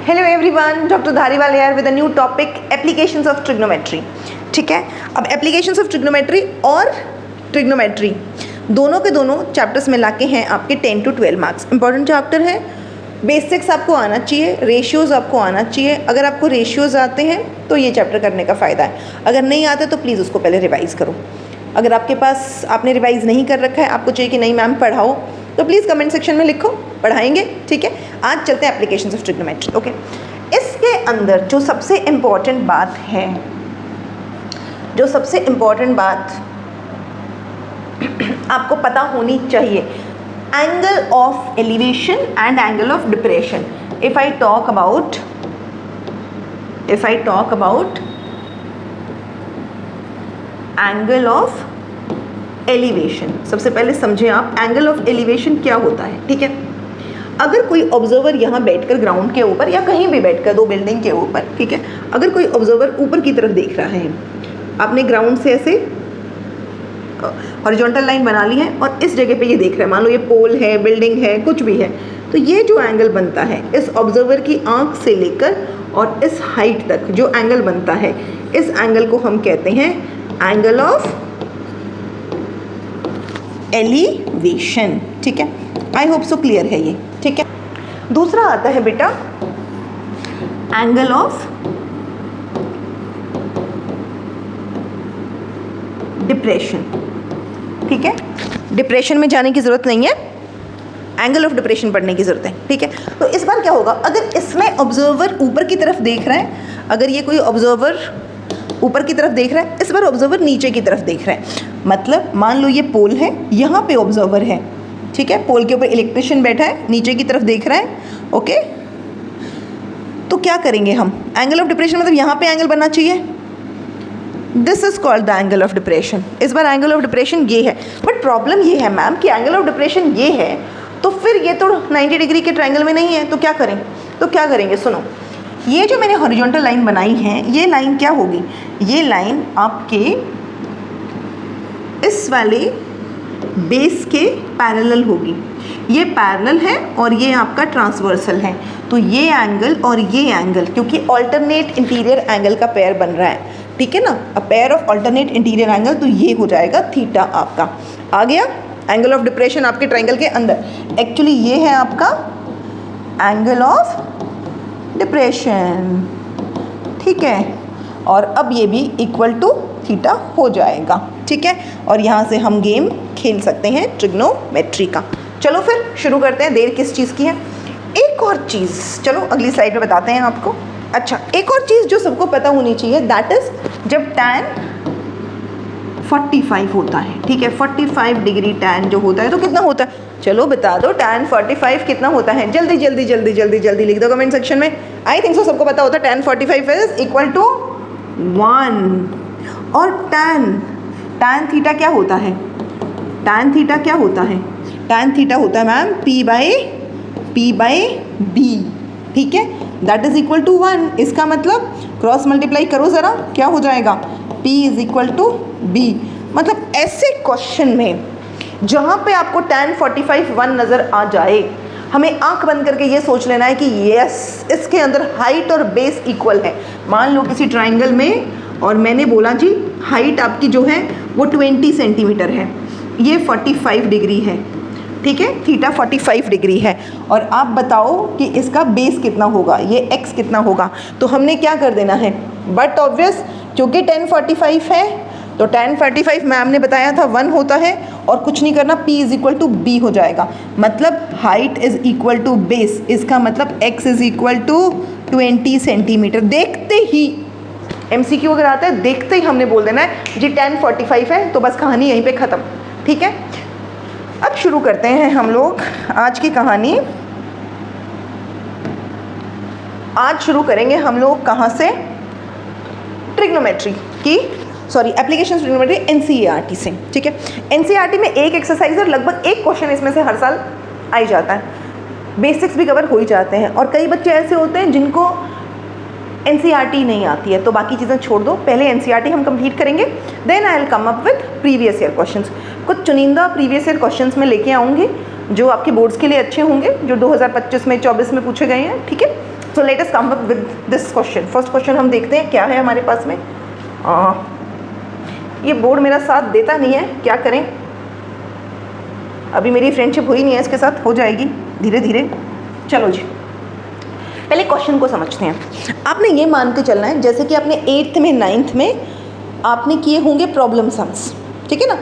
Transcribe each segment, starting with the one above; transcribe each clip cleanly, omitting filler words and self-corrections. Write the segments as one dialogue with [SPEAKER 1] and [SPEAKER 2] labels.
[SPEAKER 1] Hello everyone, doctor Dhariwal here with a new topic applications of trigonometry. ठीक है, अब applications of trigonometry और trigonometry दोनों के दोनों चैप्टर्स में लाके हैं आपके 10 to 12 मार्क्स। इंपॉर्टेंट चैप्टर है, बेसिक्स आपको आना चाहिए, रेशियोज़ आपको आना चाहिए। अगर आपको रेशियोज़ आते हैं तो ये चैप्टर करने का फ़ायदा है, अगर नहीं आते तो प्लीज़ उसको पहले रिवाइज़ करो। अगर आपके पास आपने रिवाइज़ नहीं कर रखा है, आपको चाहिए कि नहीं मैम पढ़ाओ, तो प्लीज़ कमेंट सेक्शन में लिखो, पढ़ाएंगे। ठीक है, आज चलते हैं एप्लीकेशंस ऑफ ट्रिग्नोमेट्री। ओके, इसके अंदर जो सबसे इम्पॉर्टेंट बात है, जो सबसे इम्पॉर्टेंट बात आपको पता होनी चाहिए, angle of elevation and angle of depression. If I talk about angle of elevation, सबसे पहले समझे आप एंगल ऑफ एलिवेशन क्या होता है। ठीक है, अगर कोई ऑब्जर्वर यहाँ बैठकर ग्राउंड के ऊपर या कहीं भी बैठकर दो बिल्डिंग के ऊपर, ठीक है, अगर कोई ऑब्जर्वर ऊपर की तरफ देख रहा है, आपने ग्राउंड से ऐसे हॉरिजॉन्टल लाइन बना ली है और इस जगह पे ये देख रहा है, मान लो ये पोल है, बिल्डिंग है, कुछ भी है, तो ये जो एंगल बनता है इस ऑब्जर्वर की आंख से लेकर और इस हाइट तक जो एंगल बनता है, इस एंगल को हम कहते हैं एंगल ऑफ एलिवेशन। ठीक है, आई होप सो क्लियर है ये। ठीक है, दूसरा आता है बेटा एंगल ऑफ डिप्रेशन। ठीक है, डिप्रेशन में जाने की ज़रूरत नहीं है, एंगल ऑफ डिप्रेशन पढ़ने की ज़रूरत है। ठीक है, तो इस बार क्या होगा, अगर इसमें ऑब्जर्वर ऊपर की तरफ देख रहा है, अगर ये कोई ऑब्जर्वर ऊपर की तरफ देख रहा है, इस बार ऑब्जर्वर नीचे की तरफ देख रहा है। मतलब मान लो ये पोल है, यहाँ पे ऑब्जर्वर है, ठीक है, पोल के ऊपर इलेक्ट्रिशियन बैठा है, नीचे की तरफ देख रहा है। ओके, तो क्या करेंगे हम, एंगल ऑफ डिप्रेशन मतलब यहाँ पे एंगल बनना चाहिए, this is called the angle of depression. इस बार एंगल ऑफ डिप्रेशन ये है, बट प्रॉब्लम ये है मैम कि एंगल ऑफ डिप्रेशन ये है, तो फिर ये तो 90 डिग्री के ट्रायंगल में नहीं है, तो क्या करें, तो क्या करेंगे, सुनो, ये जो मैंने हॉरिजॉन्टल लाइन बनाई है, ये लाइन क्या होगी, ये लाइन आपके इस वाले बेस के पैरेलल होगी, ये पैरेलल है और ये आपका ट्रांसवर्सल है। तो ये एंगल और ये एंगल, क्योंकि ऑल्टरनेट इंटीरियर एंगल का पेयर बन रहा है, ठीक है ना, a pair of alternate interior angle, तो ये हो जाएगा थीटा। आपका आ गया एंगल ऑफ डिप्रेशन आपके ट्रायंगल के अंदर। एक्चुअली ये है आपका एंगल ऑफ डिप्रेशन। ठीक है, और अब ये भी इक्वल टू थीटा हो जाएगा। ठीक है, और यहाँ से हम गेम खेल सकते हैं ट्रिग्नोमेट्री का। चलो फिर शुरू करते हैं, देर किस चीज़ की है। एक और चीज़, चलो अगली स्लाइड में बताते हैं आपको। अच्छा, एक और चीज़ जो सबको पता होनी चाहिए, दैट इज जब tan 45 होता है, ठीक है, 45 डिग्री tan जो होता है तो कितना होता है, चलो बता दो, tan 45 कितना होता है, जल्दी जल्दी जल्दी जल्दी जल्दी लिख दो कमेंट सेक्शन में। आई थिंक सो सबको पता होता है tan 45 इज इक्वल टू 1। और tan थीटा क्या होता है, tan थीटा क्या होता है, tan थीटा होता है मैम p बाई b। ठीक है, दैट इज इक्वल टू 1। इसका मतलब क्रॉस मल्टीप्लाई करो ज़रा, क्या हो जाएगा, p is equal to b। मतलब ऐसे क्वेश्चन में जहाँ पे आपको tan 45 1 नज़र आ जाए, हमें आंख बंद करके ये सोच लेना है कि यस, इसके अंदर हाइट और बेस इक्वल है। मान लो किसी ट्राइंगल में, और मैंने बोला जी हाइट आपकी जो है वो 20 सेंटीमीटर है, ये 45 डिग्री है, ठीक है, थीटा 45 डिग्री है, और आप बताओ कि इसका बेस कितना होगा, ये x कितना होगा। तो हमने क्या कर देना है, बट ऑब्वियस क्योंकि tan 45 है तो tan 45 मैम ने बताया था 1 होता है, और कुछ नहीं करना, p is equal to b हो जाएगा। मतलब height is equal to base, इसका मतलब x is equal to 20 centimetre. देखते ही MCQ अगर आता है, देखते ही हमने बोल देना है जी tan 45 है, तो बस कहानी यहीं पे ख़त्म। ठीक है, अब शुरू करते हैं हम लोग आज की कहानी। आज शुरू करेंगे हम लोग कहाँ से, ट्रिग्नोमेट्री की, सॉरी एप्लीकेशन ट्रिग्नोमेट्री NCERT से। ठीक है, NCERT में एक एक्सरसाइज और लगभग एक क्वेश्चन इसमें से हर साल आ ही जाता है, बेसिक्स भी कवर हो ही जाते हैं। और कई बच्चे ऐसे होते हैं जिनको NCERT नहीं आती है, तो बाकी चीज़ें छोड़ दो, पहले NCERT हम कंप्लीट करेंगे, then I will come up with previous year questions. कुछ चुनिंदा प्रीवियस ईयर क्वेश्चंस में लेके आऊँगी जो आपके बोर्ड्स के लिए अच्छे होंगे, जो 2025 में 24 में पूछे गए हैं। ठीक है, so let us come up with this question. First question हम देखते हैं क्या है हमारे पास में। ये बोर्ड मेरा साथ देता नहीं है, क्या करें, अभी मेरी फ्रेंडशिप हुई नहीं है इसके साथ, हो जाएगी धीरे धीरे। चलो जी पहले क्वेश्चन को समझते हैं। आपने ये मान के चलना है जैसे कि आपने 8th में 9th में आपने किए होंगे प्रॉब्लम सम्स, ठीक है ना,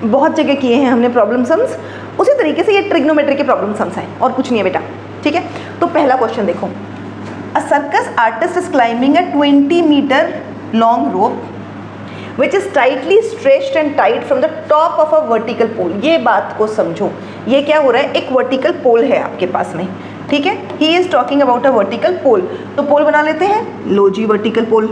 [SPEAKER 1] बहुत जगह किए हैं हमने प्रॉब्लम सम्स, उसी तरीके से ये ट्रिग्नोमेट्री के प्रॉब्लम सम्स हैं और कुछ नहीं है बेटा, ठीक है। तो पहला क्वेश्चन देखो, a circus artist is climbing a 20 metre long rope which is tightly stretched and tied from the top of a vertical pole. ये बात को समझो, ये क्या हो रहा है, एक वर्टिकल पोल है आपके पास में, ठीक है। He is talking about a vertical pole, तो पोल बना लेते हैं, लो जी vertical pole.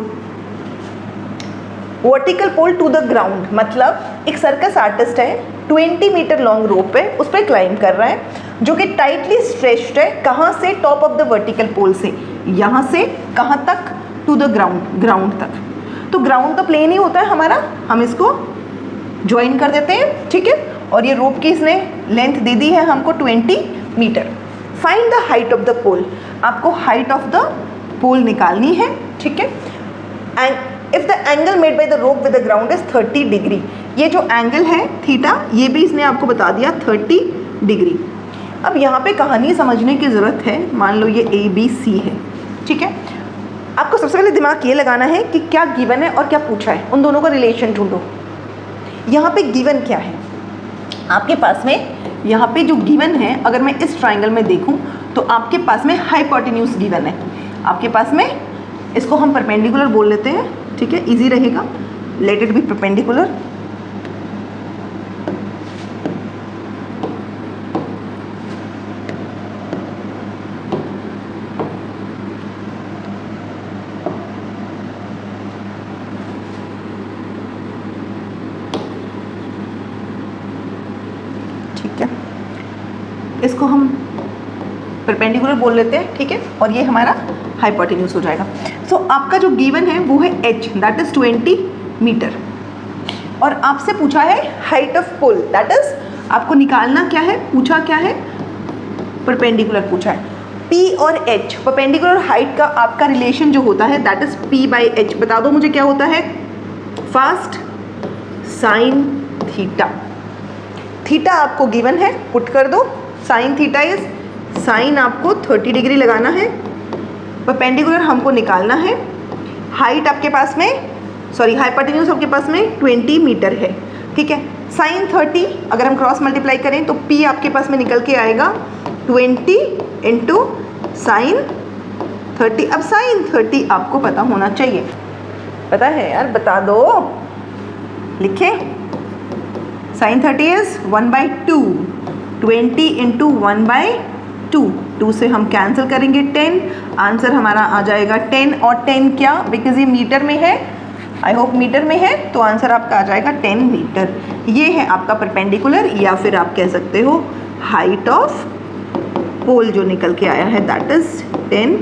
[SPEAKER 1] Vertical pole to the ground मतलब एक सर्कस आर्टिस्ट है, 20 मीटर लॉन्ग रोप है, उस पर क्लाइंब कर रहा है, जो कि टाइटली स्ट्रेच्ड है, कहाँ से, top of the vertical pole से, यहाँ से कहाँ तक, टू द ग्राउंड, ग्राउंड तक। तो ग्राउंड तो प्लेन ही होता है हमारा, हम इसको ज्वाइन कर देते हैं, ठीक है। और ये रोप की इसने लेंथ दे दी है हमको 20 metre. Find the height of the pole, आपको हाइट ऑफ द पोल निकालनी है, ठीक है। And if the angle made by the rope with the ground is 30 degree, ये जो एंगल है थीटा, ये भी इसने आपको बता दिया 30 डिग्री। अब यहाँ पे कहानी समझने की ज़रूरत है। मान लो ये ABC है, ठीक है। आपको सबसे पहले दिमाग ये लगाना है कि क्या गिवन है और क्या पूछा है, उन दोनों का रिलेशन ढूंढो। यहाँ पे गिवन क्या है आपके पास में, यहाँ पे जो गिवन है, अगर मैं इस ट्राइंगल में देखूँ तो आपके पास में हाइपोटेन्यूज गिवन है आपके पास में, इसको हम परपेंडिकुलर बोल लेते हैं, ठीक है, इजी रहेगा, लेट इट बी परपेंडिकुलर। इसको हम परपेंडिकुलर बोल लेते हैं, ठीक है, और ये हमारा हाइपोटेन्यूज हो जाएगा। सो आपका जो गिवन है वो है h, दैट इज 20 मीटर, और आपसे पूछा है height of pole, that is आपको निकालना क्या है, पूछा क्या है, परपेंडिकुलर पूछा है। p और h, परपेंडिकुलर हाइट का आपका रिलेशन जो होता है that is p by h। बता दो मुझे क्या होता है, फर्स्ट साइन थीटा। थीटा आपको गिवन है, पुट कर दो, साइन थीटा इज, साइन आपको 30 डिग्री लगाना है, परपेंडिकुलर हमको निकालना है, हाइट आपके पास में, सॉरी हाइपोटेन्यूज आपके पास में 20 मीटर है, ठीक है। साइन 30 अगर हम क्रॉस मल्टीप्लाई करें तो p आपके पास में निकल के आएगा 20 इंटू साइन 30। अब साइन 30 आपको पता होना चाहिए, पता है यार, बता दो, लिखे, साइन 30 इज 1/2, 20 इंटू 1/2, 2 से हम कैंसिल करेंगे 10, आंसर हमारा आ जाएगा 10, और 10 क्या, बिकॉज ये मीटर में है, आई होप मीटर में है, तो आंसर आपका आ जाएगा 10 मीटर। ये है आपका परपेंडिकुलर, या फिर आप कह सकते हो हाइट ऑफ पोल जो निकल के आया है दैट इज 10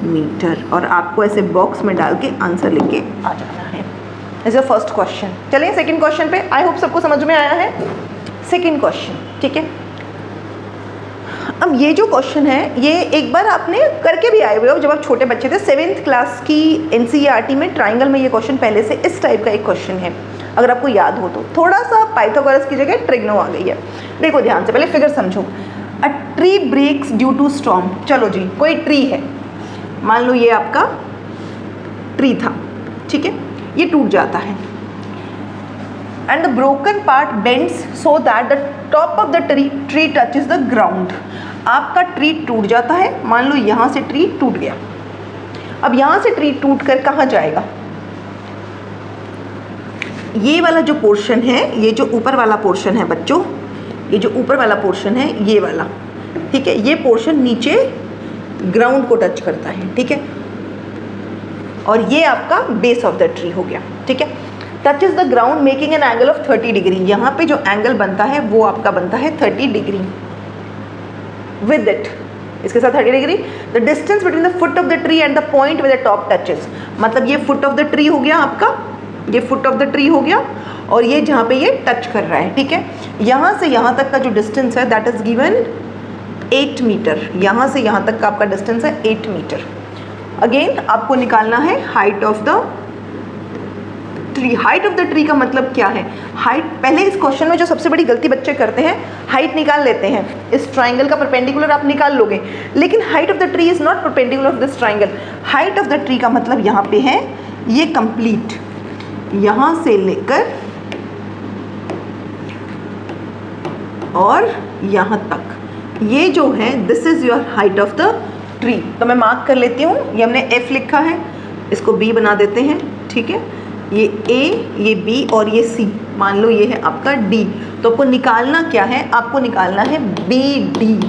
[SPEAKER 1] मीटर, और आपको ऐसे बॉक्स में डाल के आंसर लेके आ जाना है। Is a first question. चलिए सेकंड क्वेश्चन पे, आई होप सबको समझ में आया है। सेकंड क्वेश्चन, ठीक है। अब ये जो क्वेश्चन है ये एक बार आपने करके भी आए हुए हो जब आप छोटे बच्चे थे, 7th क्लास की NCERT में ट्राइंगल में ये क्वेश्चन पहले से इस टाइप का एक क्वेश्चन है, अगर आपको याद हो तो। थोड़ा सा पाइथागोरस की जगह ट्रिग्नो आ गई है। देखो ध्यान से, पहले फिगर समझो। A tree breaks due to storm, चलो जी कोई ट्री है, मान लो ये आपका ट्री था, ठीक है, ये टूट जाता है, and the broken part bends so that the top of the tree touches the ground. आपका ट्री टूट जाता है, मान लो यहाँ से ट्री टूट गया, अब यहाँ से ट्री टूट कर कहाँ जाएगा, ये वाला जो पोर्शन है, ये जो ऊपर वाला पोर्शन है बच्चों, ये जो ऊपर वाला पोर्शन है ये वाला, ठीक है, ये पोर्शन नीचे ग्राउंड को टच करता है, ठीक है, और ये आपका बेस ऑफ द ट्री हो गया, ठीक है। Touch is the ground making an angle of 30 degree, यहाँ पे जो एंगल बनता है वो आपका बनता है 30 डिग्री विद इट, इसके साथ 30 degree. The distance between the foot of the tree and the point with the top touches, मतलब ये फुट ऑफ द ट्री हो गया आपका, ये फुट ऑफ द ट्री हो गया, और ये जहाँ पे ये टच कर रहा है, ठीक है, यहाँ से यहाँ तक का जो डिस्टेंस है दैट इज गिवन 8 मीटर, यहाँ से यहाँ तक का आपका डिस्टेंस है 8 मीटर, अगेन आपको निकालना है height of the tree. Height of the tree का मतलब क्या है? हाइट, पहले इस क्वेश्चन में जो सबसे बड़ी गलती बच्चे करते हैं, हाइट निकाल लेते हैं, इस ट्राइंगल का परपेंडिकुलर आप निकाल लोगे, लेकिन height of the tree is not perpendicular of this triangle. Height of the tree का मतलब यहाँ पे है ये कंप्लीट, यहाँ से लेकर और यहाँ तक, ये जो है this is your height of the tree. तो मैं मार्क कर लेती हूँ, ये हमने F लिखा है, इसको B बना देते हैं, ठीक है। ये A, ये B और ये C, मान लो ये है आपका D। तो आपको निकालना क्या है? आपको निकालना है BD,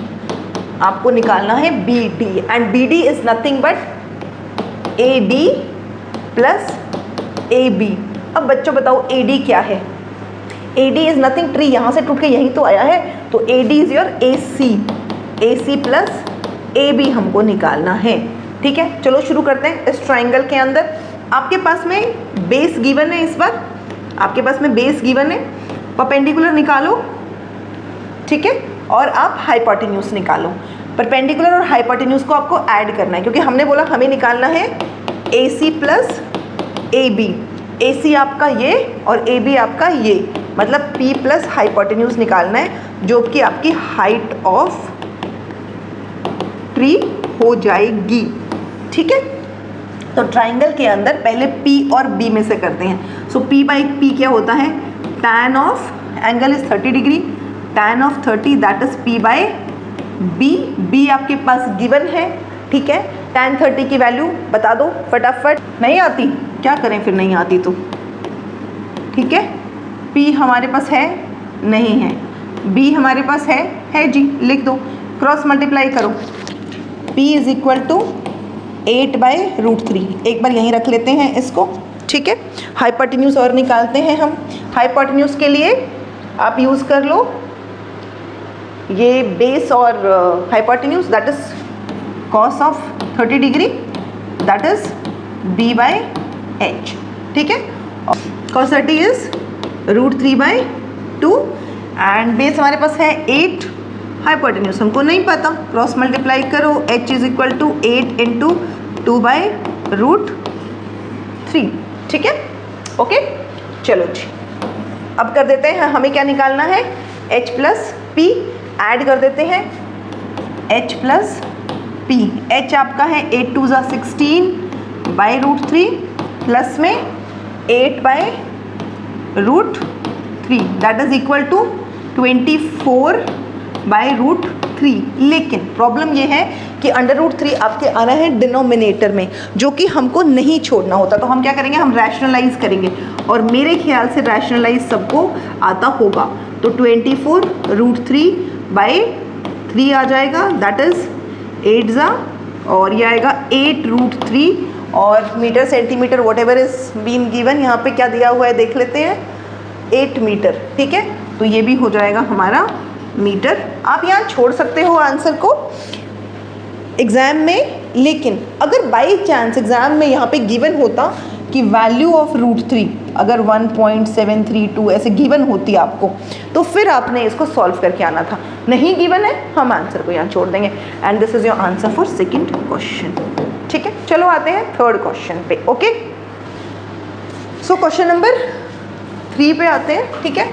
[SPEAKER 1] आपको निकालना है BD, and BD is nothing but AD plus AB। अब बच्चों बताओ AD क्या है? AD इज नथिंग, ट्री यहाँ से टूट के यहीं तो आया है, तो AD is your AC plus AB हमको निकालना है, ठीक है। चलो शुरू करते हैं। इस ट्राइंगल के अंदर आपके पास में बेस गिवन है, इस बार आपके पास में बेस गिवन है, परपेंडिकुलर निकालो, ठीक है, और आप हाइपोटेन्यूज निकालो। परपेंडिकुलर और हाइपोटेन्यूज को आपको ऐड करना है, क्योंकि हमने बोला हमें निकालना है AC प्लस AB। AC आपका ये और AB आपका ये, मतलब P प्लस हाइपोटेन्यूज निकालना है, जो कि आपकी हाइट ऑफ ट्री हो जाएगी, ठीक है। तो ट्राइंगल के अंदर पहले P और B में से करते हैं। सो P बाई P क्या होता है? tan of angle is 30 degree, tan of 30 that is P by B। B आपके पास गिवन है, ठीक है। tan 30 की वैल्यू बता दो फटाफट। नहीं आती? क्या करें फिर, नहीं आती तो, ठीक है। P हमारे पास है, नहीं है। B हमारे पास है जी, लिख दो, क्रॉस मल्टीप्लाई करो। P is equal to 8/√3। एक बार यहीं रख लेते हैं इसको, ठीक है। हाइपोटेन्यूज और निकालते हैं हम। हाइपोटेन्यूज के लिए आप यूज़ कर लो ये बेस और hypotenuse, that is cos of 30 degree, that is B/H, ठीक है। कॉस 30 इज √3/2 एंड बेस हमारे पास है 8, हाइपोटेन्यूज हमको नहीं पता, क्रॉस मल्टीप्लाई करो। H is equal to 8 into 2/√3, ठीक है, ओके। चलो जी, अब कर देते हैं, हमें क्या निकालना है? H प्लस P, ऐड कर देते हैं H प्लस P। H आपका है 8 2 ज़ा 16/√3 प्लस में 8/√3, दैट इज इक्वल टू 24/√3। लेकिन प्रॉब्लम ये है कि √3 आपके आना है डिनोमिनेटर में, जो कि हमको नहीं छोड़ना होता। तो हम क्या करेंगे? हम रैशनलाइज करेंगे, और मेरे ख्याल से रैशनलाइज सबको आता होगा। तो 24√3/3 आ जाएगा, दैट इज 8 ज़ा, और ये आएगा 8√3, और metre centimetre whatever is been given, यहाँ पे क्या दिया हुआ है देख लेते हैं, 8 मीटर, ठीक है। तो ये भी हो जाएगा हमारा मीटर। आप यहाँ छोड़ सकते हो आंसर को एग्ज़ाम में, लेकिन अगर बाई चांस एग्ज़ाम में यहाँ पे गिवन होता कि वैल्यू ऑफ √3 अगर 1.732 ऐसे गिवन होती आपको, तो फिर आपने इसको सॉल्व करके आना था। नहीं गिवन है, हम आंसर को यहाँ छोड़ देंगे, and this is your answer for second question, ठीक है। चलो आते हैं थर्ड क्वेश्चन पे, ओके। सो क्वेश्चन नंबर 3 पे आते हैं, ठीक है।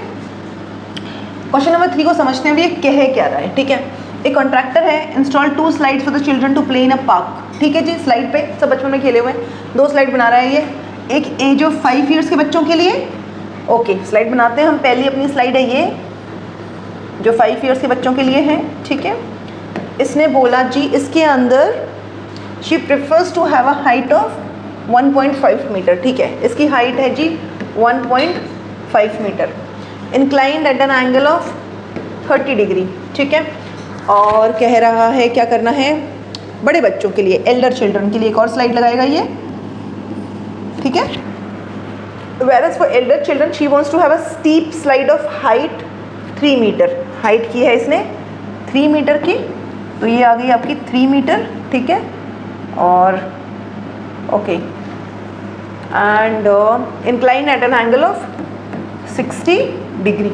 [SPEAKER 1] क्वेश्चन नंबर 3 को समझते हैं, भी ये कह क्या रहा है, ठीक है। एक कॉन्ट्रैक्टर है, install 2 slides for the children to play in a park, ठीक है जी। स्लाइड पे सब बचपन में खेले हुए हैं, 2 स्लाइड बना रहा है ये, एक एज ऑफ 5 ईयर्स के बच्चों के लिए, ओके। स्लाइड बनाते हैं हम, पहली अपनी स्लाइड है ये जो 5 ईयर्स के बच्चों के लिए है, ठीक है। इसने बोला जी इसके अंदर she prefers to have a height of 1.5 metre, ठीक है। इसकी हाइट है जी 1.5 metre, inclined at an angle of 30 degree, ठीक है। और कह रहा है क्या करना है बड़े बच्चों के लिए, एल्डर चिल्ड्रन के लिए। एक और स्लाइड लगाएगा ये, ठीक है। whereas for elder children she wants to have a steep slide of height 3 metre, height की है इसने 3 मीटर की, तो ये आ गई आपकी 3 मीटर, ठीक है। और okay, and incline at an angle of 60 degree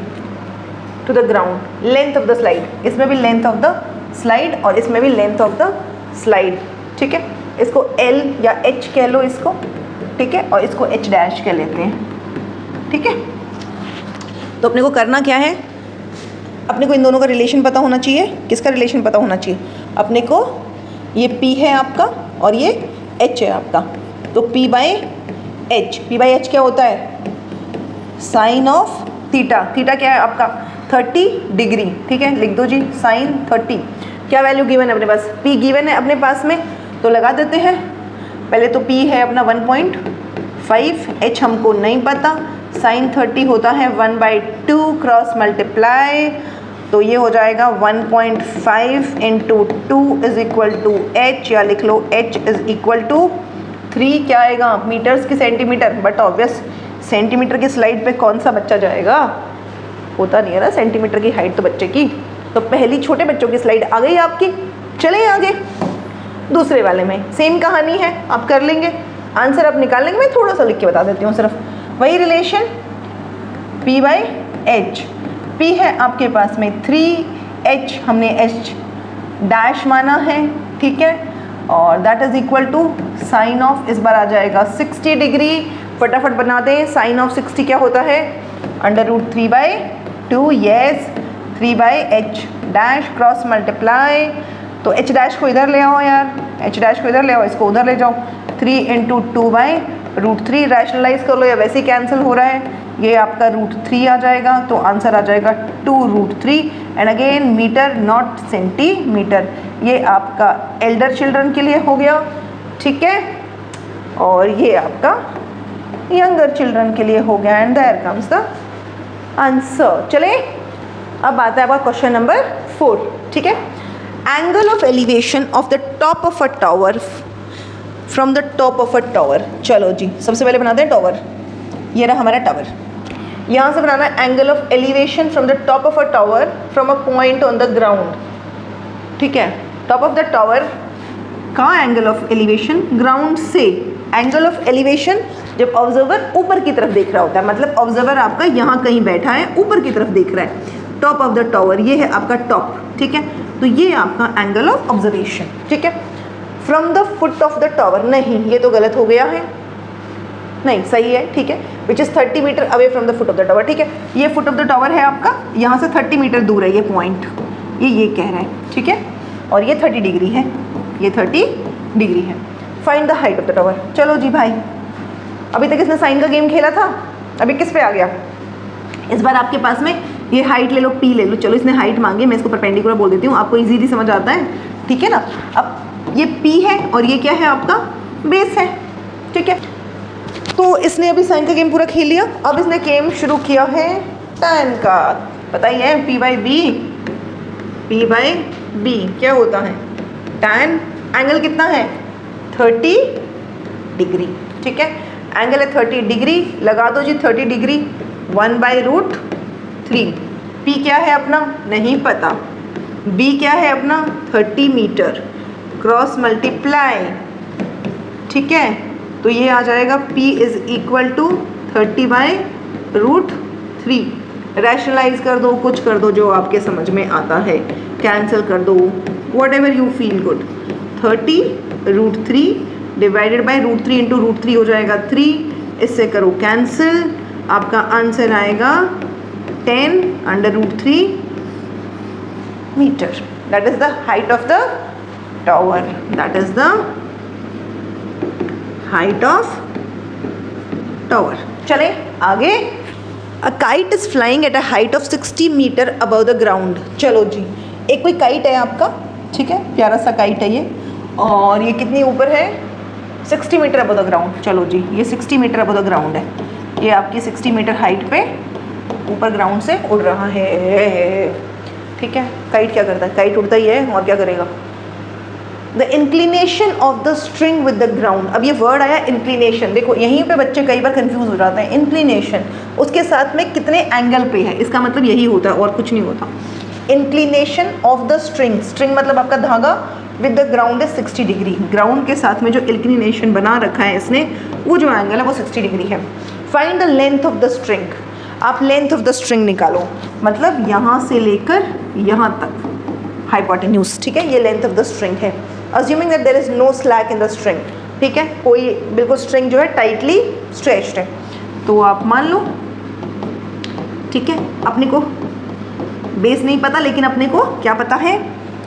[SPEAKER 1] to the ground. Length of the slide, इसमें भी लेंथ ऑफ द स्लाइड और इसमें भी लेंथ ऑफ द स्लाइड, ठीक है। इसको L या H कह लो इसको, ठीक है, और इसको H डैश कह लेते हैं, ठीक है। तो अपने को करना क्या है, अपने को इन दोनों का रिलेशन पता होना चाहिए। किसका रिलेशन पता होना चाहिए अपने को, ये P है आपका और ये H है आपका, तो P बाई एच क्या होता है, साइन ऑफ थीटा। थीटा क्या है आपका 30 डिग्री, ठीक है, लिख दो जी साइन 30। क्या वैल्यू गिवन है अपने पास, P गिवन है अपने पास में, तो लगा देते हैं। पहले तो P है अपना 1.5, H हमको नहीं पता, साइन 30 होता है 1/2 क्रॉस मल्टीप्लाई, तो ये हो जाएगा 1.5 into 2 is equal to H, या लिख लो H इज इक्वल टू 3, क्या आएगा मीटर्स की सेंटीमीटर, बट ऑब्वियस सेंटीमीटर की स्लाइड पे कौन सा बच्चा जाएगा, होता नहीं है ना सेंटीमीटर की हाइट तो बच्चे की। तो पहली छोटे बच्चों की स्लाइड आ गई आपकी। चलिए आगे दूसरे वाले में सेम कहानी है, आप कर लेंगे, आंसर आप निकाल लेंगे। मैं थोड़ा सा लिख के बता देती हूँ, सिर्फ वही relation P by H. P है आपके पास में 3, H हमने H डैश माना है, ठीक है, और that is equal to sine of, इस बार आ जाएगा 60 डिग्री। फटाफट बना दें, साइन ऑफ 60 क्या होता है, √3/2, yes 3/h dash cross multiply, तो h डैश को इधर ले आओ यार, h डैश को इधर ले आओ, इसको उधर ले जाओ, 3 इंटू 2/√3, रैशनलाइज कर लो या वैसे ही कैंसिल हो रहा है, ये आपका √3 आ जाएगा, तो आंसर आ जाएगा 2√3। And again metre not centimetre, ये आपका एल्डर चिल्ड्रन के लिए हो गया, ठीक है, और ये आपका यंगर चिल्ड्रन के लिए हो गया। And there comes the answer. चले अब आता है आपका क्वेश्चन नंबर 4, ठीक है। Angle of elevation of the top of a tower from the top of a tower. चलो जी सबसे पहले बनाते हैं टावर, ये रहा हमारा टावर, यहाँ से बनाना है angle of elevation from the top of a tower from a point on the ground, ठीक है। टॉप ऑफ द टावर का एंगल ऑफ एलिवेशन ग्राउंड से, एंगल ऑफ एलिवेशन जब ऑब्जर्वर ऊपर की तरफ देख रहा होता है, मतलब ऑब्जर्वर आपका यहाँ कहीं बैठा है ऊपर की तरफ देख रहा है, टॉप ऑफ द टावर, ये है आपका टॉप, ठीक है, तो ये आपका एंगल ऑफ ऑब्जर्वेशन, ठीक है। From the foot of the tower, नहीं ये तो गलत हो गया है, नहीं सही है, ठीक है, which is 30 metre away from the foot of the tower, ठीक है। ये फुट ऑफ द टावर है आपका, यहाँ से 30 मीटर दूर है ये पॉइंट, ये कह रहा है, ठीक है, और ये 30 डिग्री है, ये 30 डिग्री है। Find the height of the tower. चलो जी भाई, अभी तक इसने साइन का गेम खेला था, अभी किस पे आ गया, इस बार आपके पास में ये हाइट ले लो, P ले लो। चलो इसने हाइट मांगी, मैं इसको परपेंडिकुलर बोल देती हूँ, आपको इजीली समझ आता है, ठीक है ना। अब ये P है और ये क्या है आपका बेस है, ठीक है। तो इसने अभी साइन का गेम पूरा खेल लिया, अब इसने गेम शुरू किया है tan का। पता ही है P बाई बी क्या होता है, tan एंगल कितना है 30 डिग्री, ठीक है, एंगल है 30 डिग्री, लगा दो जी 30 डिग्री 1/√3। P क्या है अपना नहीं पता, B क्या है अपना 30 मीटर क्रॉस मल्टीप्लाई, ठीक है, तो ये आ जाएगा P is equal to 30/√3। Rationalise कर दो, कुछ कर दो जो आपके समझ में आता है, कैंसिल कर दो, what ever you feel good. 30√3 divided by √3 into √3 हो जाएगा 3, इससे करो कैंसिल, आपका आंसर आएगा 10/√3 metre. That is the height of the tower, that is the height of tower. चले आगे। A kite is flying at a height of 60 metre above the ground. चलो जी, एक कोई काइट है आपका, ठीक है, प्यारा सा काइट है ये, और ये कितनी ऊपर है 60 मीटर अबव द ग्राउंड। चलो जी, ये 60 मीटर अबव द ग्राउंड है, ये आपकी 60 मीटर हाइट पे ऊपर ग्राउंड से उड़ रहा है, ठीक है। काइट क्या करता है, काइट उड़ता ही है, और क्या करेगा। The inclination of the string with the ground. अब ये वर्ड आया इंक्लिनेशन, देखो यहीं पे बच्चे कई बार कंफ्यूज हो जाते हैं। इंक्लिनेशन उसके साथ में कितने एंगल पे है, इसका मतलब यही होता है और कुछ नहीं होता। Inclination of the string, string मतलब आपका धागा, with the ground is 60 degree. Ground के साथ में जो इंक्लिनेशन बना रखा है इसने, वो जो एंगल है वो 60 डिग्री है। Find the length of the string. आप लेंथ ऑफ द स्ट्रिंग निकालो, मतलब यहाँ से लेकर यहाँ तक हाइपोटेन्यूज, ठीक है, ये लेंथ ऑफ द स्ट्रिंग है। Assuming that there is no slack in the string, ठीक है, कोई बिल्कुल स्ट्रिंग जो है टाइटली स्ट्रेच्ड है, तो आप मान लो, ठीक है। अपने को बेस नहीं पता, लेकिन अपने को क्या पता है,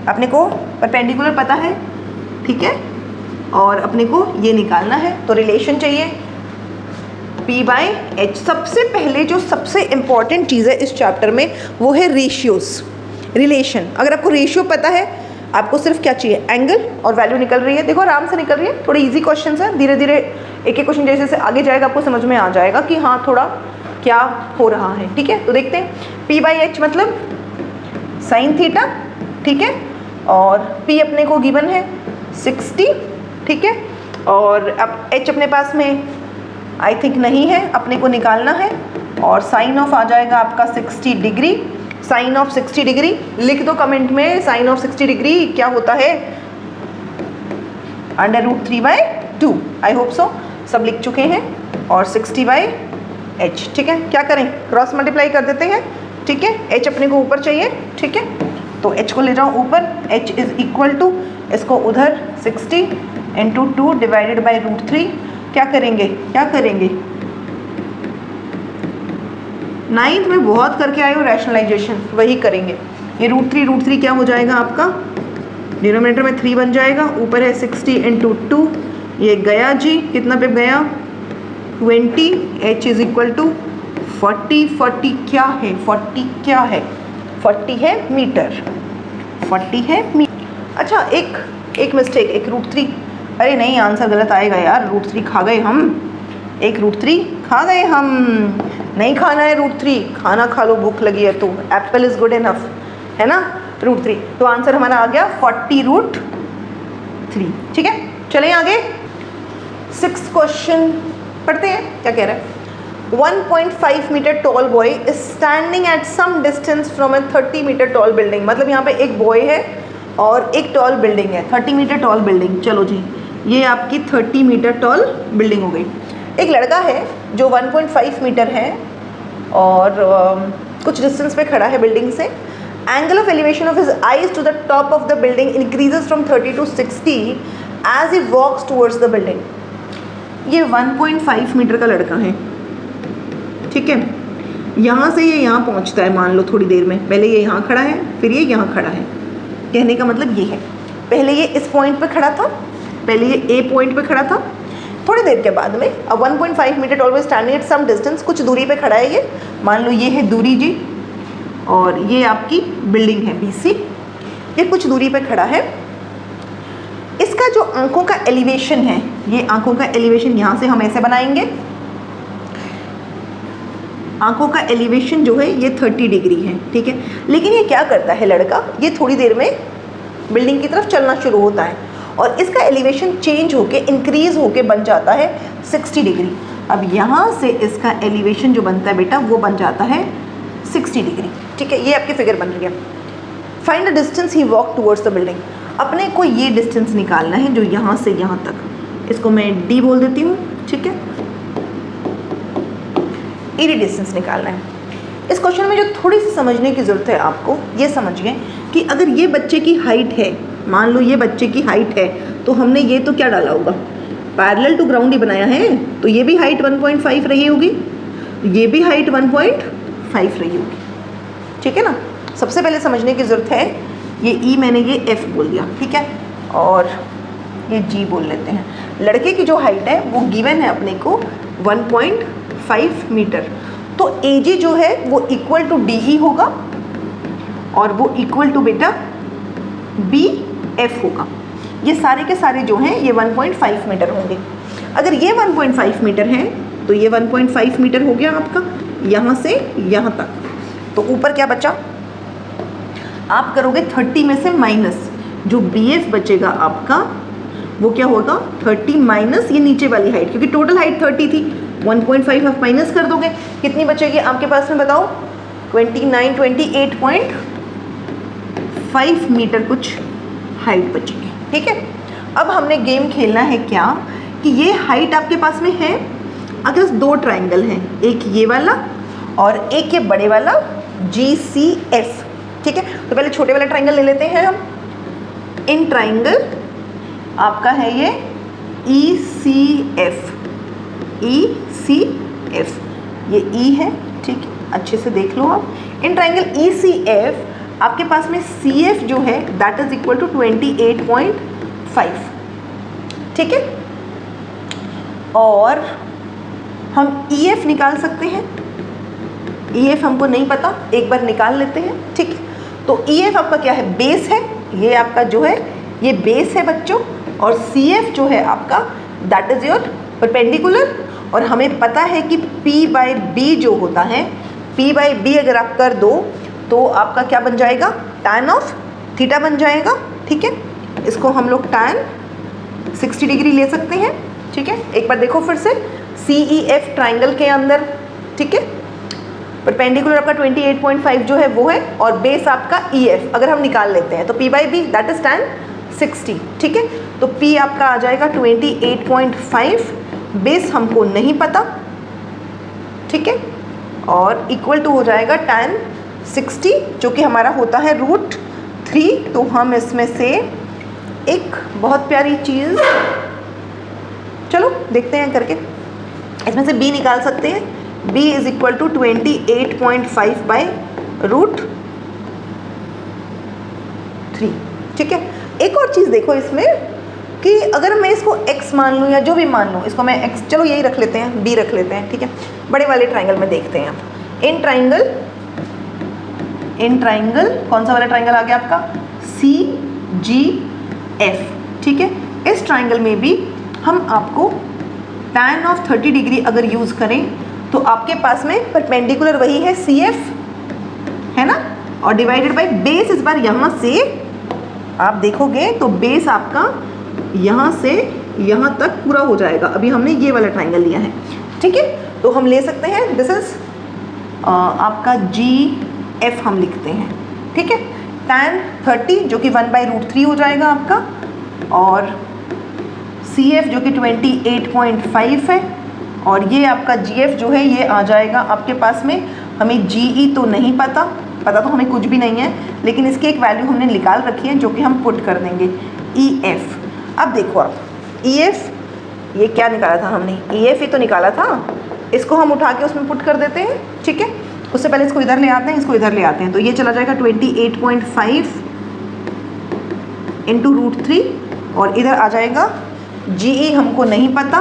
[SPEAKER 1] अपने को परपेंडिकुलर पता है, ठीक है, और अपने को ये निकालना है। तो रिलेशन चाहिए P/H। सबसे पहले जो सबसे इम्पॉर्टेंट चीज़ है इस चैप्टर में वो है रेशियोज, रिलेशन। अगर आपको रेशियो पता है, आपको सिर्फ क्या चाहिए, एंगल और वैल्यू निकल रही है, देखो आराम से निकल रही है। थोड़े इजी क्वेश्चन है, धीरे धीरे एक एक क्वेश्चन जैसे जैसे आगे जाएगा आपको समझ में आ जाएगा कि हाँ थोड़ा क्या हो रहा है, ठीक है। तो देखते हैं P/H मतलब साइन थीटा, ठीक है, और P अपने को गिवन है 60, ठीक है, और अब H अपने पास में आई थिंक नहीं है, अपने को निकालना है, और साइन ऑफ आ जाएगा आपका 60 डिग्री। साइन ऑफ 60 डिग्री लिख दो कमेंट में, साइन ऑफ 60 डिग्री क्या होता है, √3/2। आई होप सो सब लिख चुके हैं, और 60/H, ठीक है। क्या करें, क्रॉस मल्टीप्लाई कर देते हैं, ठीक है। H अपने को ऊपर चाहिए, ठीक है, तो H को ले जाओ ऊपर। H इज इक्वल टू, इसको उधर 60 × 2 डिवाइडेड बाई √3। क्या करेंगे, क्या करेंगे, 9th में बहुत करके आए हो रैशनलाइजेशन, वही करेंगे। ये √3 क्या हो जाएगा आपका, डिनोमिनेटर में 3 बन जाएगा, ऊपर है 60 × 2, ये गया जी, कितना पे गया 20। H is equal to 40। 40 क्या है, 40 क्या है, 40 है मीटर, 40 है मीटर। अच्छा एक मिस्टेक, एक √3, अरे नहीं आंसर गलत आएगा यार, √3 खा गए हम, एक √3 खा गए हम, नहीं खाना है √3, खाना खा लो, भूख लगी है तो, एप्पल इज़ गुड इनफ, है ना, √3। तो आंसर हमारा आ गया 40√3, ठीक है। चलें आगे, 6th क्वेश्चन पढ़ते हैं, क्या कह रहा है। 1.5 metre tall boy is standing at some distance from a 30 metre tall building. मतलब यहाँ पे एक बॉय है और एक टॉल बिल्डिंग है, 30 मीटर टॉल बिल्डिंग। चलो जी, ये आपकी 30 मीटर टॉल बिल्डिंग हो गई। एक लड़का है जो 1.5 मीटर है और कुछ डिस्टेंस पे खड़ा है बिल्डिंग से। Angle of elevation of his eyes to the top of the building increases from 30 to 60 as he walks towards the building. ये 1.5 मीटर का लड़का है, ठीक है। यहाँ से ये यहाँ पहुँचता है, मान लो थोड़ी देर में, पहले ये यहाँ खड़ा है, फिर ये यहाँ खड़ा है। कहने का मतलब ये है, पहले ये इस पॉइंट पे खड़ा था, पहले ये ए पॉइंट पे खड़ा था, थोड़ी देर के बाद में अब 1.5 metre always standing at some distance, कुछ दूरी पे खड़ा है ये, मान लो ये है दूरी जी, और ये आपकी बिल्डिंग है BC, ये कुछ दूरी पे खड़ा है। इसका जो आंखों का एलिवेशन है, ये आंखों का एलिवेशन यहाँ से हम ऐसे बनाएंगे, आंखों का एलिवेशन जो है ये 30 डिग्री है, ठीक है। लेकिन ये क्या करता है लड़का, ये थोड़ी देर में बिल्डिंग की तरफ चलना शुरू होता है और इसका एलिवेशन चेंज होके इंक्रीज होके बन जाता है 60 डिग्री। अब यहाँ से इसका एलिवेशन जो बनता है बेटा वो बन जाता है 60 डिग्री, ठीक है। ये आपकी फिगर बन रही है। Find the distance he walk towards the building. अपने को ये डिस्टेंस निकालना है जो यहाँ से यहाँ तक, इसको मैं D बोल देती हूँ, ठीक है। एरी डिस्टेंस निकालना है। इस क्वेश्चन में जो थोड़ी सी समझने की ज़रूरत है आपको, ये समझिए कि अगर ये बच्चे की हाइट है, मान लो ये बच्चे की हाइट है, तो हमने ये तो क्या डाला होगा, पैरेलल टू ग्राउंड ही बनाया है, तो ये भी हाइट 1.5 रही होगी, ये भी हाइट 1.5 रही होगी, ठीक है ना। सबसे पहले समझने की ज़रूरत है, ये E मैंने ये F बोल दिया, ठीक है, और ये G बोल लेते हैं। लड़के की जो हाइट है वो गिवन है अपने को 1.5 मीटर, तो AG जो है वो इक्वल टू D ही होगा और वो इक्वल टू बेटा BF होगा। ये सारे के सारे जो हैं ये 1.5 मीटर होंगे। अगर ये 1.5 मीटर है तो ये 1.5 मीटर हो गया आपका यहाँ से यहाँ तक। तो ऊपर क्या बचा, आप करोगे 30 में से माइनस, जो BF बचेगा आपका वो क्या होगा 30 माइनस ये नीचे वाली हाइट, क्योंकि टोटल हाइट 30 थी, 1.5 आप माइनस कर दोगे, कितनी बचेगी आपके पास में बताओ, 28.5 मीटर कुछ हाइट बचेगी, ठीक है। अब हमने गेम खेलना है क्या कि ये हाइट आपके पास में है, अगर 2 ट्राइंगल हैं, एक ये वाला और एक ये बड़े वाला GCF, ठीक है। तो पहले छोटे वाला ट्राइंगल ले लेते हैं हम। इन ट्राइंगल आपका है ये ECF, ECF, ये E है, ठीक है, अच्छे से देख लो आप। इन ट्राइंगल ECF आपके पास में CF जो है दैट इज इक्वल टू 28.5, ठीक है। और हम EF निकाल सकते हैं, EF हमको नहीं पता, एक बार निकाल लेते हैं, ठीक है। तो EF आपका क्या है, बेस है, ये आपका जो है ये बेस है बच्चों, और CF जो है आपका दैट इज योर परपेंडिकुलर। और हमें पता है कि P/B जो होता है, P/B अगर आप कर दो तो आपका क्या बन जाएगा, tan ऑफ थीटा बन जाएगा, ठीक है। इसको हम लोग tan 60 डिग्री ले सकते हैं, ठीक है। एक बार देखो फिर से, CEF ट्राइंगल के अंदर, ठीक है, परपेंडिकुलर आपका 28.5 जो है वो है, और बेस आपका EF अगर हम निकाल लेते हैं तो P/B दैट इज tan 60, ठीक है। तो P आपका आ जाएगा 28.5, बेस हमको नहीं पता, ठीक है, और इक्वल टू हो जाएगा tan 60 जो कि हमारा होता है √3। तो हम इसमें से एक बहुत प्यारी चीज़, चलो देखते हैं करके, इसमें से B निकाल सकते हैं। B इज इक्वल टू 28.5/√3, ठीक है। एक और चीज़ देखो इसमें कि अगर मैं इसको x मान लूँ या जो भी मान लूँ, इसको मैं x, चलो यही रख लेते हैं, B रख लेते हैं, ठीक है। बड़े वाले ट्राइंगल में देखते हैं आप, इन ट्राइंगल कौन सा वाला ट्राइंगल आ गया आपका, CGF, ठीक है। इस ट्राइंगल में भी हम आपको tan ऑफ 30 डिग्री अगर यूज़ करें तो आपके पास में परपेंडिकुलर वही है CF, है ना, और डिवाइडेड बाय बेस। इस बार यहाँ से आप देखोगे तो बेस आपका यहाँ से यहाँ तक पूरा हो जाएगा। अभी हमने ये वाला ट्राइंगल लिया है, ठीक है। तो हम ले सकते हैं, दिस इज आपका GF हम लिखते हैं, ठीक है। tan 30 जो कि 1/√3 हो जाएगा आपका, और CF जो कि 28.5 है, और ये आपका GF जो है ये आ जाएगा आपके पास में, हमें GE तो नहीं पता तो हमें कुछ भी नहीं है, लेकिन इसकी एक वैल्यू हमने निकाल रखी है जो कि हम पुट कर देंगे EF। अब देखो आप EF, ये क्या निकाला था हमने, EF ही तो निकाला था, इसको हम उठा के उसमें पुट कर देते हैं, ठीक है। उससे पहले इसको इधर ले आते हैं, इसको इधर ले आते हैं, तो ये चला जाएगा 28.5 × √3, और इधर आ जाएगा GE हमको नहीं पता,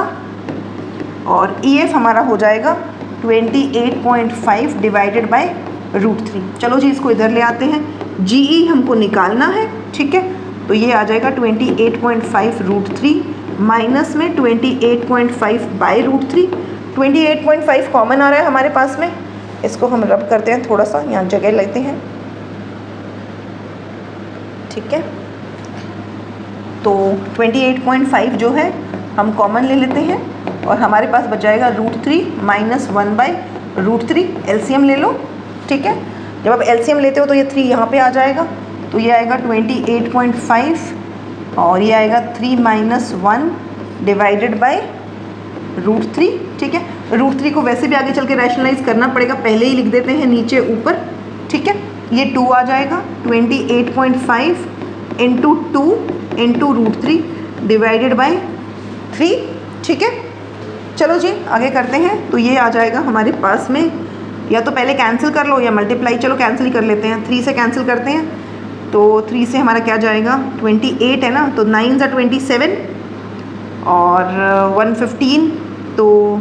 [SPEAKER 1] और EF हमारा हो जाएगा 28.5 डिवाइडेड बाय √3। चलो जी इसको इधर ले आते हैं, GE हमको निकालना है, ठीक है। तो ये आ जाएगा 28.5 √3 माइनस में 28.5 बाय √3। 28.5 कॉमन आ रहा है हमारे पास में, इसको हम रब करते हैं, थोड़ा सा यहाँ जगह लेते हैं, ठीक है। तो 28.5 जो है हम कॉमन ले लेते हैं, और हमारे पास बच जाएगा √3 माइनस 1/√3। एलसीएम ले लो, ठीक है। जब आप एलसीएम लेते हो तो ये 3 यहाँ पे आ जाएगा, तो ये आएगा 28.5, और ये आएगा 3 माइनस 1 डिवाइडेड बाय √3, ठीक है। √3 को वैसे भी आगे चल के रैशनलाइज करना पड़ेगा, पहले ही लिख देते हैं नीचे ऊपर, ठीक है। ये 2 आ जाएगा, 28.5 × 2 × √3 डिवाइडेड बाय 3, ठीक है। चलो जी आगे करते हैं, तो ये आ जाएगा हमारे पास में, या तो पहले कैंसिल कर लो या मल्टीप्लाई, चलो कैंसिल ही कर लेते हैं, 3 से कैंसिल करते हैं, तो 3 से हमारा क्या जाएगा, 28 है ना, तो 9 × 27, और 115, तो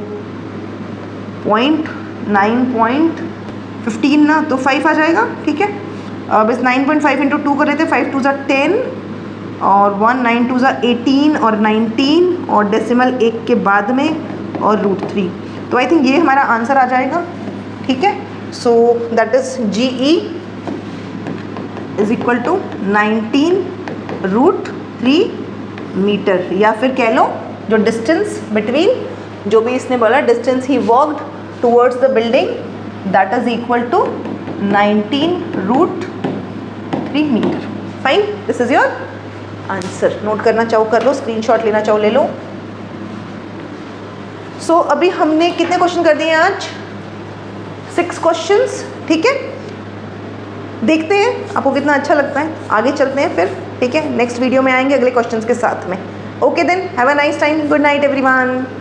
[SPEAKER 1] 0.9.15 ना, तो 5 आ जाएगा, ठीक है। अब इस 9.5 × 2 कर लेते हैं, 5 2 = 10, और 1 9 2 = 18, और 19, और डेसिमल 1 के बाद में, और √3। तो आई थिंक ये हमारा आंसर आ जाएगा, ठीक है। So that is GE is equal to 19√3 metre, या फिर कह लो जो डिस्टेंस बिटवीन, जो भी इसने बोला distance he walked towards the building, that is equal to 19√3 metre. Fine, this is your answer. Note करना चाहो कर लो, स्क्रीनशॉट लेना चाहो ले लो। सो अभी हमने कितने क्वेश्चन कर दिए आज, 6 क्वेश्चंस, ठीक है। देखते हैं आपको कितना अच्छा लगता है, आगे चलते हैं फिर, ठीक है। नेक्स्ट वीडियो में आएंगे अगले क्वेश्चंस के साथ में। Okay then, have a nice time. Good night everyone.